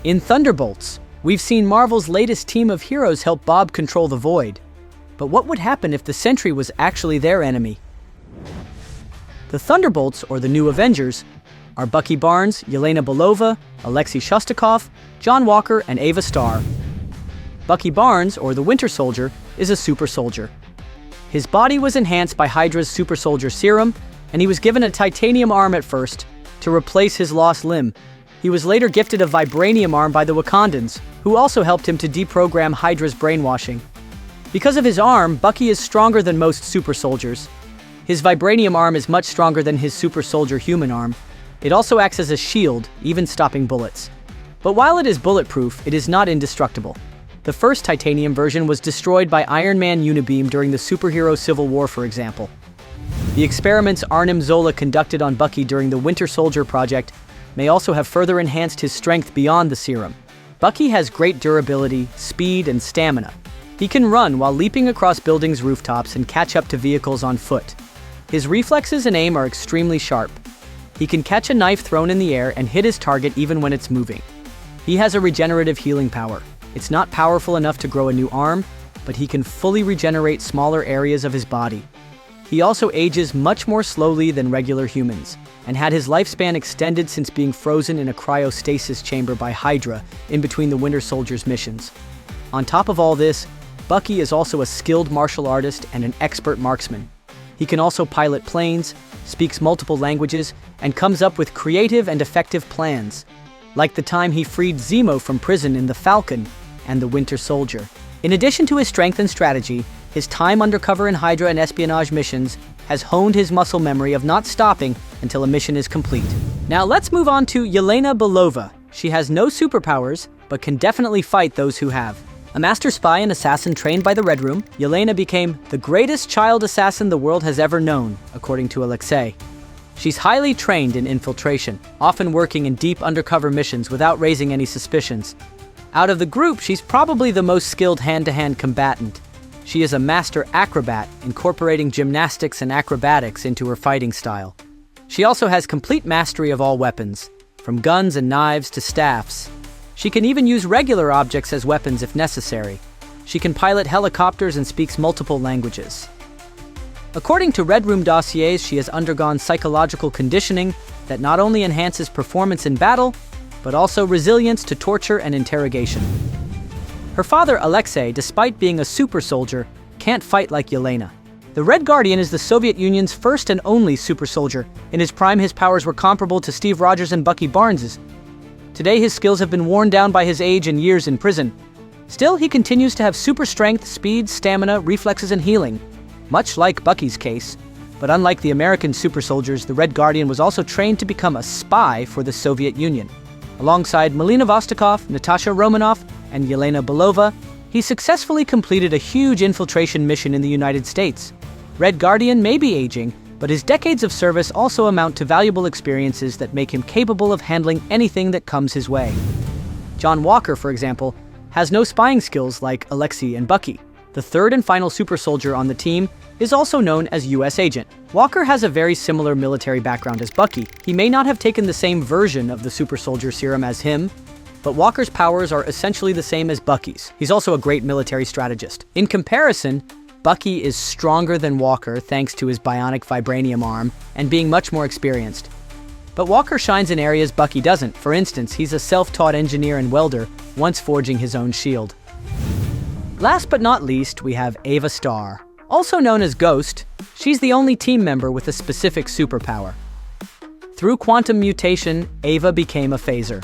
In Thunderbolts, we've seen Marvel's latest team of heroes help Bob control the Void. But what would happen if the Sentry was actually their enemy? The Thunderbolts, or the New Avengers, are Bucky Barnes, Yelena Belova, Alexei Shostakov, John Walker, and Ava Starr. Bucky Barnes, or the Winter Soldier, is a super soldier. His body was enhanced by Hydra's super soldier serum, and he was given a titanium arm at first to replace his lost limb. He was later gifted a vibranium arm by the Wakandans, who also helped him to deprogram Hydra's brainwashing. Because of his arm, Bucky is stronger than most super soldiers. His vibranium arm is much stronger than his super soldier human arm. It also acts as a shield, even stopping bullets. But while it is bulletproof, it is not indestructible. The first titanium version was destroyed by Iron Man Unibeam during the superhero Civil War, for example. The experiments Arnim Zola conducted on Bucky during the Winter Soldier project may also have further enhanced his strength beyond the serum. Bucky has great durability, speed, and stamina. He can run while leaping across buildings' rooftops and catch up to vehicles on foot. His reflexes and aim are extremely sharp. He can catch a knife thrown in the air and hit his target even when it's moving. He has a regenerative healing power. It's not powerful enough to grow a new arm, but he can fully regenerate smaller areas of his body. He also ages much more slowly than regular humans, and had his lifespan extended since being frozen in a cryostasis chamber by Hydra in between the Winter Soldier's missions. On top of all this, Bucky is also a skilled martial artist and an expert marksman. He can also pilot planes, speaks multiple languages, and comes up with creative and effective plans, like the time he freed Zemo from prison in The Falcon and the Winter Soldier. In addition to his strength and strategy, his time undercover in Hydra and espionage missions has honed his muscle memory of not stopping until a mission is complete. Now let's move on to Yelena Belova. She has no superpowers, but can definitely fight those who have. A master spy and assassin trained by the Red Room, Yelena became the greatest child assassin the world has ever known, according to Alexei. She's highly trained in infiltration, often working in deep undercover missions without raising any suspicions. Out of the group, she's probably the most skilled hand-to-hand combatant. She is a master acrobat, incorporating gymnastics and acrobatics into her fighting style. She also has complete mastery of all weapons, from guns and knives to staffs. She can even use regular objects as weapons if necessary. She can pilot helicopters and speaks multiple languages. According to Red Room dossiers, she has undergone psychological conditioning that not only enhances performance in battle, but also resilience to torture and interrogation. Her father, Alexei, despite being a super soldier, can't fight like Yelena. The Red Guardian is the Soviet Union's first and only super soldier. In his prime, his powers were comparable to Steve Rogers and Bucky Barnes's. Today, his skills have been worn down by his age and years in prison. Still, he continues to have super strength, speed, stamina, reflexes, and healing, much like Bucky's case. But unlike the American super soldiers, the Red Guardian was also trained to become a spy for the Soviet Union. Alongside Melina Vostokov, Natasha Romanoff, and Yelena Belova, he successfully completed a huge infiltration mission in the United States. Red Guardian may be aging, but his decades of service also amount to valuable experiences that make him capable of handling anything that comes his way. John Walker, for example, has no spying skills like Alexei and Bucky. The third and final super soldier on the team is also known as U.S. Agent. Walker has a very similar military background as Bucky. He may not have taken the same version of the super soldier serum as him, but Walker's powers are essentially the same as Bucky's. He's also a great military strategist. In comparison, Bucky is stronger than Walker thanks to his bionic vibranium arm and being much more experienced. But Walker shines in areas Bucky doesn't. For instance, he's a self-taught engineer and welder, once forging his own shield. Last but not least, we have Ava Starr. Also known as Ghost, she's the only team member with a specific superpower. Through quantum mutation, Ava became a phaser.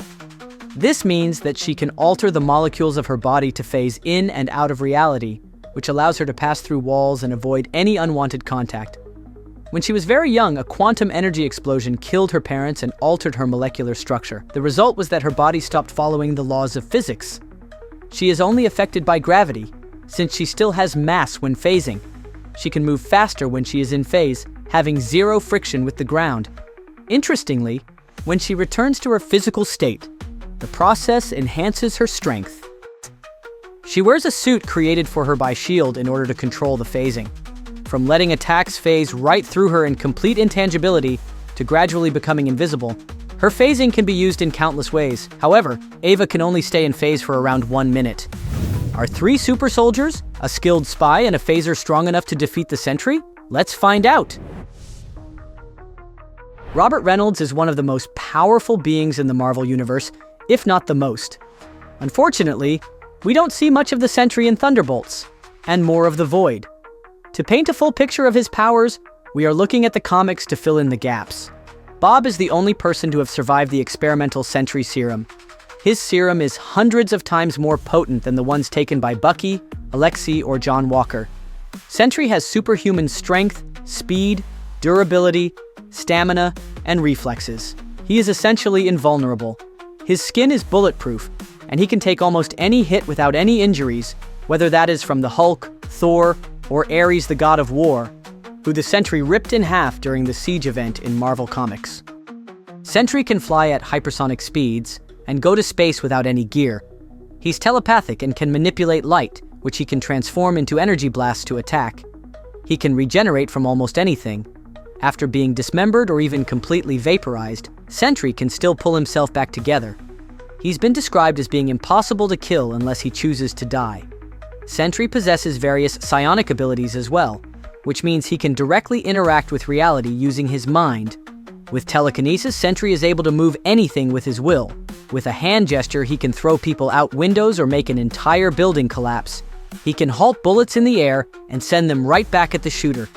This means that she can alter the molecules of her body to phase in and out of reality, which allows her to pass through walls and avoid any unwanted contact. When she was very young, a quantum energy explosion killed her parents and altered her molecular structure. The result was that her body stopped following the laws of physics. She is only affected by gravity, since she still has mass when phasing. She can move faster when she is in phase, having zero friction with the ground. Interestingly, when she returns to her physical state, the process enhances her strength. She wears a suit created for her by S.H.I.E.L.D. in order to control the phasing. From letting attacks phase right through her in complete intangibility to gradually becoming invisible, Her phasing can be used in countless ways. However, Ava can only stay in phase for around 1 minute. Are 3 super soldiers, a skilled spy, and a phaser strong enough to defeat the Sentry? Let's find out! Robert Reynolds is one of the most powerful beings in the Marvel Universe, if not the most. Unfortunately, we don't see much of the Sentry in Thunderbolts, and more of the Void. To paint a full picture of his powers, we are looking at the comics to fill in the gaps. Bob is the only person to have survived the experimental Sentry serum. His serum is hundreds of times more potent than the ones taken by Bucky, Alexei, or John Walker. Sentry has superhuman strength, speed, durability, stamina, and reflexes. He is essentially invulnerable. His skin is bulletproof, and he can take almost any hit without any injuries, whether that is from the Hulk, Thor, or Ares the God of War, who the Sentry ripped in half during the Siege event in Marvel Comics. Sentry can fly at hypersonic speeds and go to space without any gear. He's telepathic and can manipulate light, which he can transform into energy blasts to attack. He can regenerate from almost anything. After being dismembered or even completely vaporized, Sentry can still pull himself back together. He's been described as being impossible to kill unless he chooses to die. Sentry possesses various psionic abilities as well, which means he can directly interact with reality using his mind. With telekinesis, Sentry is able to move anything with his will. With a hand gesture, he can throw people out windows or make an entire building collapse. He can halt bullets in the air and send them right back at the shooter.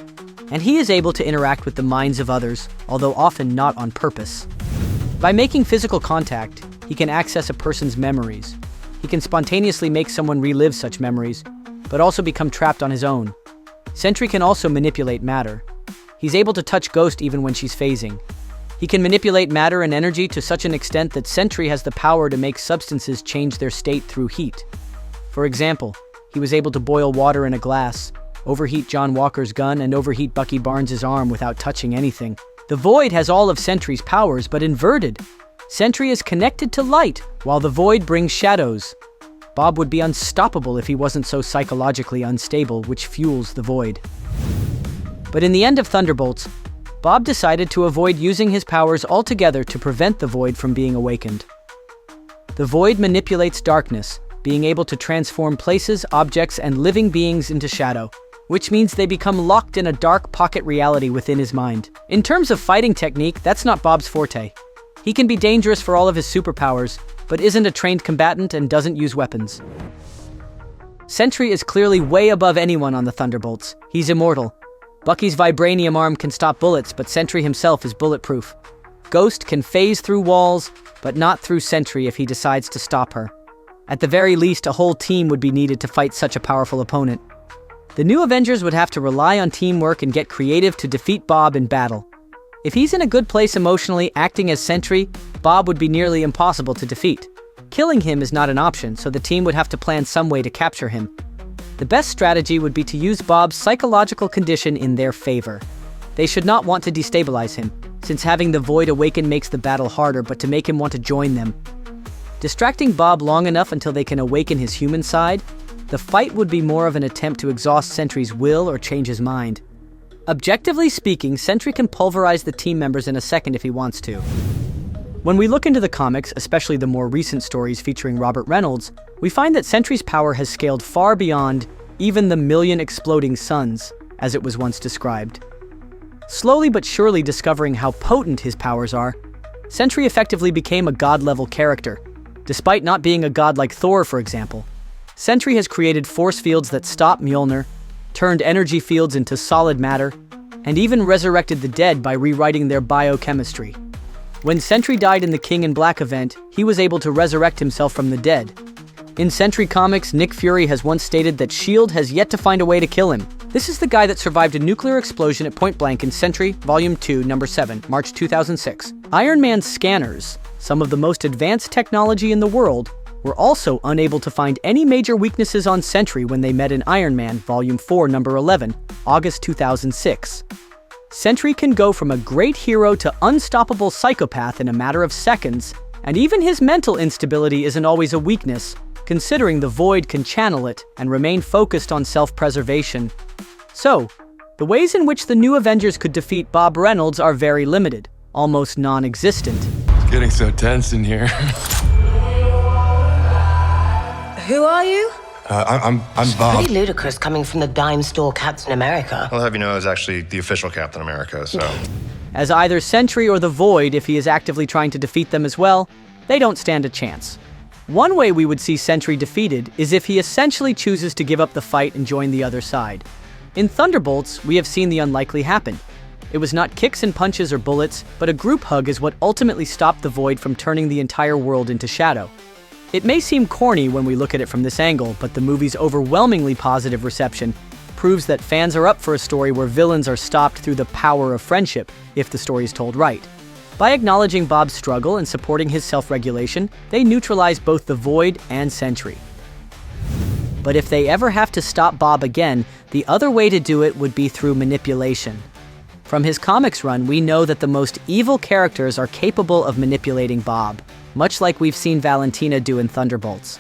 And he is able to interact with the minds of others, although often not on purpose. By making physical contact, he can access a person's memories. He can spontaneously make someone relive such memories, but also become trapped on his own. Sentry can also manipulate matter. He's able to touch Ghost even when she's phasing. He can manipulate matter and energy to such an extent that Sentry has the power to make substances change their state through heat. For example, he was able to boil water in a glass, overheat John Walker's gun, and overheat Bucky Barnes' arm without touching anything. The Void has all of Sentry's powers, but inverted. Sentry is connected to light, while the Void brings shadows. Bob would be unstoppable if he wasn't so psychologically unstable, which fuels the Void. But in the end of Thunderbolts, Bob decided to avoid using his powers altogether to prevent the Void from being awakened. The Void manipulates darkness, being able to transform places, objects, and living beings into shadow, which means they become locked in a dark pocket reality within his mind. In terms of fighting technique, that's not Bob's forte. He can be dangerous for all of his superpowers, but isn't a trained combatant and doesn't use weapons. Sentry is clearly way above anyone on the Thunderbolts. He's immortal. Bucky's vibranium arm can stop bullets, but Sentry himself is bulletproof. Ghost can phase through walls, but not through Sentry if he decides to stop her. At the very least, a whole team would be needed to fight such a powerful opponent. The new Avengers would have to rely on teamwork and get creative to defeat Bob in battle. If he's in a good place emotionally, acting as Sentry, Bob would be nearly impossible to defeat. Killing him is not an option, so the team would have to plan some way to capture him. The best strategy would be to use Bob's psychological condition in their favor. They should not want to destabilize him, since having the Void awaken makes the battle harder, but to make him want to join them. Distracting Bob long enough until they can awaken his human side, the fight would be more of an attempt to exhaust Sentry's will or change his mind. Objectively speaking, Sentry can pulverize the team members in a second if he wants to. When we look into the comics, especially the more recent stories featuring Robert Reynolds, we find that Sentry's power has scaled far beyond even the million exploding suns, as it was once described. Slowly but surely discovering how potent his powers are, Sentry effectively became a god-level character. Despite not being a god like Thor, for example, Sentry has created force fields that stop Mjolnir, turned energy fields into solid matter, and even resurrected the dead by rewriting their biochemistry. When Sentry died in the King in Black event, he was able to resurrect himself from the dead. In Sentry comics, Nick Fury has once stated that S.H.I.E.L.D. has yet to find a way to kill him. This is the guy that survived a nuclear explosion at point blank in Sentry, Volume 2, Number 7, March 2006. Iron Man's scanners, some of the most advanced technology in the world, were also unable to find any major weaknesses on Sentry when they met in Iron Man, Volume 4, Number 11, August 2006. Sentry can go from a great hero to unstoppable psychopath in a matter of seconds, and even his mental instability isn't always a weakness, considering the Void can channel it and remain focused on self-preservation. So, the ways in which the new Avengers could defeat Bob Reynolds are very limited, almost non-existent. Getting so tense in here. Who are you? I'm Bob. Pretty ludicrous coming from the dime store Captain America. I'll have you know I was actually the official Captain America, so... As either Sentry or the Void, if he is actively trying to defeat them as well, they don't stand a chance. One way we would see Sentry defeated is if he essentially chooses to give up the fight and join the other side. In Thunderbolts, we have seen the unlikely happen. It was not kicks and punches or bullets, but a group hug is what ultimately stopped the Void from turning the entire world into shadow. It may seem corny when we look at it from this angle, but the movie's overwhelmingly positive reception proves that fans are up for a story where villains are stopped through the power of friendship, if the story is told right. By acknowledging Bob's struggle and supporting his self-regulation, they neutralize both the Void and Sentry. But if they ever have to stop Bob again, the other way to do it would be through manipulation. From his comics run, we know that the most evil characters are capable of manipulating Bob, much like we've seen Valentina do in Thunderbolts.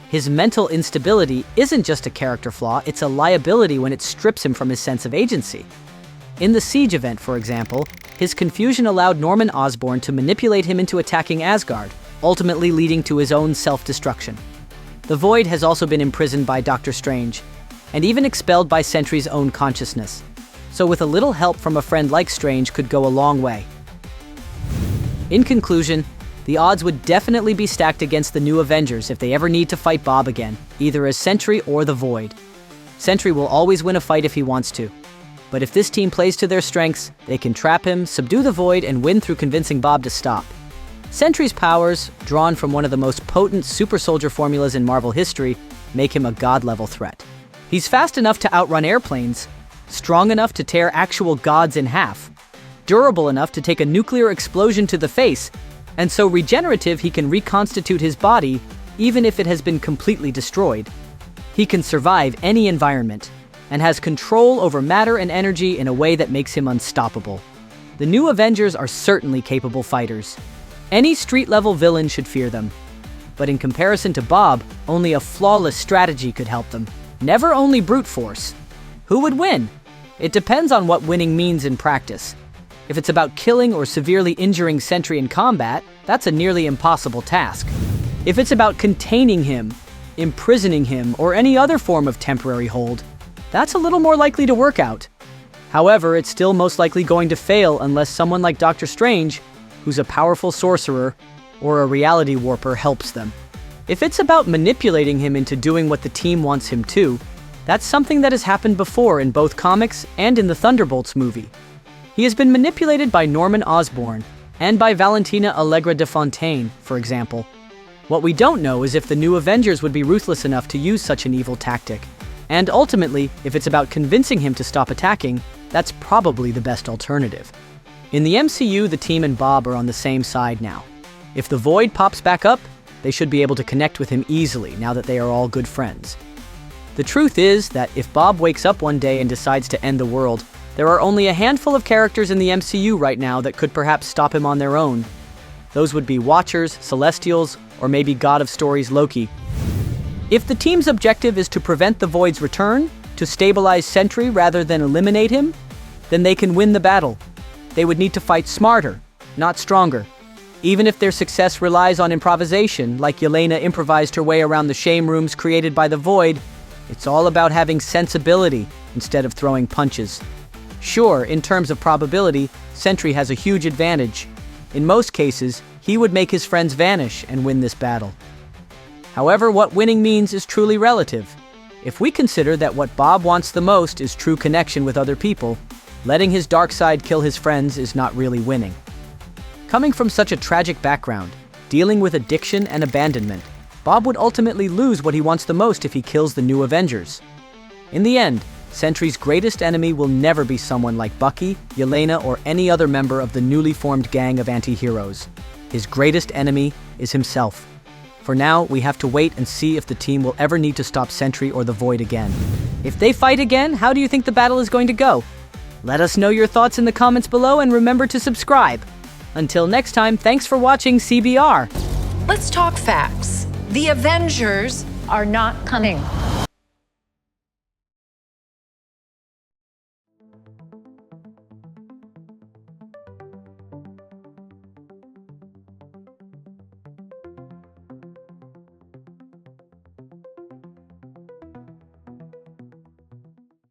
His mental instability isn't just a character flaw, it's a liability when it strips him from his sense of agency. In the Siege event, for example, his confusion allowed Norman Osborn to manipulate him into attacking Asgard, ultimately leading to his own self-destruction. The Void has also been imprisoned by Doctor Strange, and even expelled by Sentry's own consciousness. So with a little help from a friend like Strange could go a long way. In conclusion, the odds would definitely be stacked against the new Avengers if they ever need to fight Bob again, either as Sentry or the Void. Sentry will always win a fight if he wants to. But if this team plays to their strengths, they can trap him, subdue the Void, and win through convincing Bob to stop. Sentry's powers, drawn from one of the most potent super soldier formulas in Marvel history, make him a god-level threat. He's fast enough to outrun airplanes, strong enough to tear actual gods in half, durable enough to take a nuclear explosion to the face, and so regenerative he can reconstitute his body even if it has been completely destroyed. He can survive any environment, and has control over matter and energy in a way that makes him unstoppable. The new Avengers are certainly capable fighters. Any street-level villain should fear them. But in comparison to Bob, only a flawless strategy could help them. Never only brute force. Who would win? It depends on what winning means in practice. If it's about killing or severely injuring Sentry in combat, that's a nearly impossible task. If it's about containing him, imprisoning him, or any other form of temporary hold, that's a little more likely to work out. However, it's still most likely going to fail unless someone like Doctor Strange, who's a powerful sorcerer, or a reality warper helps them. If it's about manipulating him into doing what the team wants him to, that's something that has happened before in both comics and in the Thunderbolts movie. He has been manipulated by Norman Osborn and by Valentina Allegra de Fontaine, for example. What we don't know is if the new Avengers would be ruthless enough to use such an evil tactic. And ultimately, if it's about convincing him to stop attacking, that's probably the best alternative. In the MCU, the team and Bob are on the same side now. If the Void pops back up, they should be able to connect with him easily now that they are all good friends. The truth is that if Bob wakes up one day and decides to end the world, there are only a handful of characters in the MCU right now that could perhaps stop him on their own. Those would be Watchers, Celestials, or maybe God of Stories Loki. If the team's objective is to prevent the Void's return, to stabilize Sentry rather than eliminate him, then they can win the battle. They would need to fight smarter, not stronger. Even if their success relies on improvisation, like Yelena improvised her way around the shame rooms created by the Void, it's all about having sensibility instead of throwing punches. Sure, in terms of probability, Sentry has a huge advantage. In most cases, he would make his friends vanish and win this battle. However, what winning means is truly relative. If we consider that what Bob wants the most is true connection with other people, letting his dark side kill his friends is not really winning. Coming from such a tragic background, dealing with addiction and abandonment, Bob would ultimately lose what he wants the most if he kills the new Avengers. In the end, Sentry's greatest enemy will never be someone like Bucky, Yelena, or any other member of the newly formed gang of anti-heroes. His greatest enemy is himself. For now, we have to wait and see if the team will ever need to stop Sentry or the Void again. If they fight again, how do you think the battle is going to go? Let us know your thoughts in the comments below and remember to subscribe. Until next time, thanks for watching CBR. Let's talk facts. The Avengers are not coming.